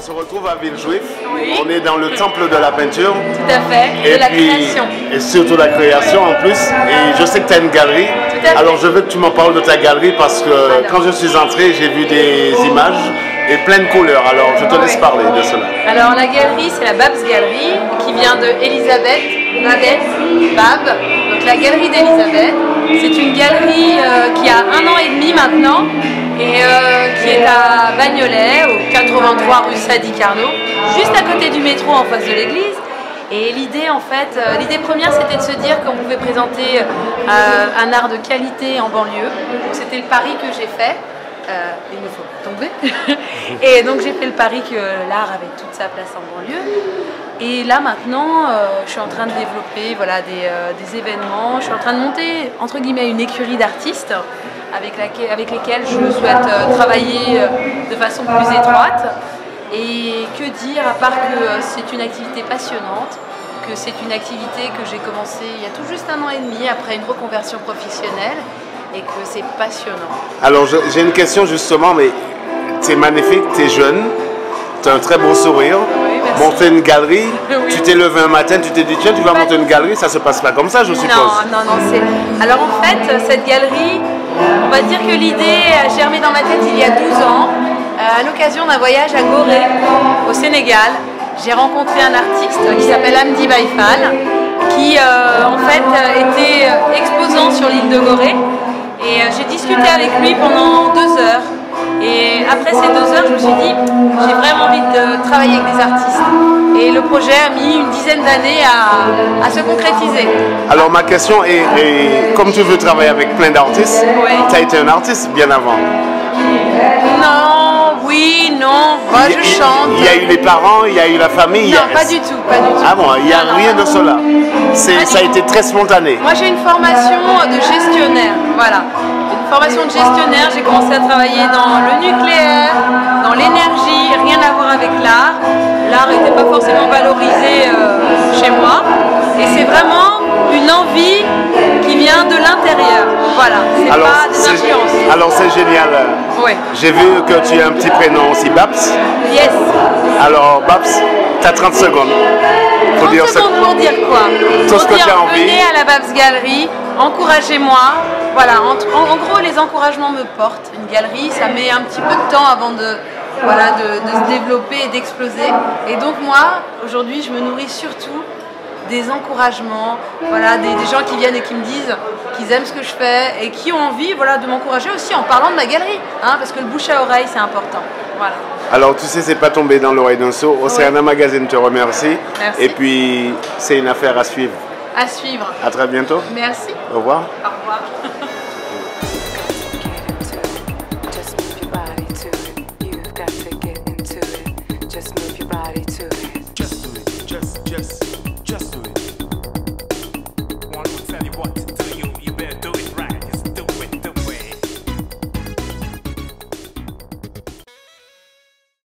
se retrouve à Villejuif. Oui. On est dans le temple de la peinture. Tout à fait, de la création. Et surtout la création en plus. Et je sais que tu as une galerie. Tout à fait. Alors je veux que tu m'en parles de ta galerie parce que quand je suis entré, j'ai vu des images et plein de couleurs. Alors je te laisse parler de cela. Alors la galerie, c'est la Babs Galerie qui vient de Elisabeth, Nadette, Bab. Donc la galerie d'Elisabeth. C'est une galerie qui a 1 an et demi maintenant et qui est à Bagnolet, au 83 rue Sadi Carnot, juste à côté du métro en face de l'église. Et l'idée en fait, l'idée première c'était de se dire qu'on pouvait présenter un art de qualité en banlieue. C'était le pari que j'ai fait. Il me faut tomber. Et donc j'ai fait le pari que l'art avait toute sa place en banlieue. Et là maintenant, je suis en train de développer voilà, des événements. Je suis en train de monter entre guillemets une écurie d'artistes avec lesquels je souhaite travailler de façon plus étroite. Et que dire à part que c'est une activité passionnante, que c'est une activité que j'ai commencé il y a tout juste 1 an et demi après une reconversion professionnelle. Et que c'est passionnant. Alors j'ai une question justement, mais tu es magnifique, tu es jeune, tu as un très beau sourire. Oui, merci. Monter une galerie, Oui. Tu t'es levé un matin, tu t'es dit tiens tu vas monter une galerie, ça se passe pas comme ça je suppose. Non, c'est... Alors en fait, cette galerie, on va dire que l'idée a germé dans ma tête il y a 12 ans, à l'occasion d'un voyage à Gorée, au Sénégal. J'ai rencontré un artiste qui s'appelle Amdi Baïfal, qui en fait était exposant sur l'île de Gorée. Et j'ai discuté avec lui pendant 2 heures. Et après ces 2 heures, je me suis dit, j'ai vraiment envie de travailler avec des artistes. Et le projet a mis une dizaine d'années à se concrétiser. Alors ma question est, comme tu veux travailler avec plein d'artistes, Ouais. tu as été un artiste bien avant. Non, oui, non, moi je chante. Il y a eu les parents, il y a eu la famille. Non, pas du tout, pas du tout. Ah bon, il n'y a Non, rien non. de cela. Ça a été très spontané. Moi j'ai une formation de gestionnaire, voilà. Une formation de gestionnaire, j'ai commencé à travailler dans le nucléaire, dans l'énergie, rien à voir avec l'art. L'art n'était pas forcément valorisé chez moi. Et c'est vraiment une envie qui vient de l'intérieur. Voilà, c'est pas des influences. Alors c'est génial. Ouais. J'ai vu que tu as un petit prénom aussi, Babs. Yes. Alors Babs, tu as 30 secondes. 30 secondes pour dire quoi? Tout ce Pour que tu as envie. venez à la Babs Galerie, encouragez-moi. Voilà, en gros, les encouragements me portent. Une galerie, ça met un petit peu de temps avant de se développer et d'exploser. Et donc moi, aujourd'hui, je me nourris surtout des encouragements, voilà, des gens qui viennent et qui me disent qu'ils aiment ce que je fais et qui ont envie voilà, de m'encourager aussi en parlant de ma galerie, hein, parce que le bouche à oreille, c'est important. Voilà. Alors tu sais, c'est pas tombé dans l'oreille d'un sot. Océana Magazine te remercie. Merci. Et puis, c'est une affaire à suivre. À suivre. À très bientôt. Merci. Au revoir. Au revoir.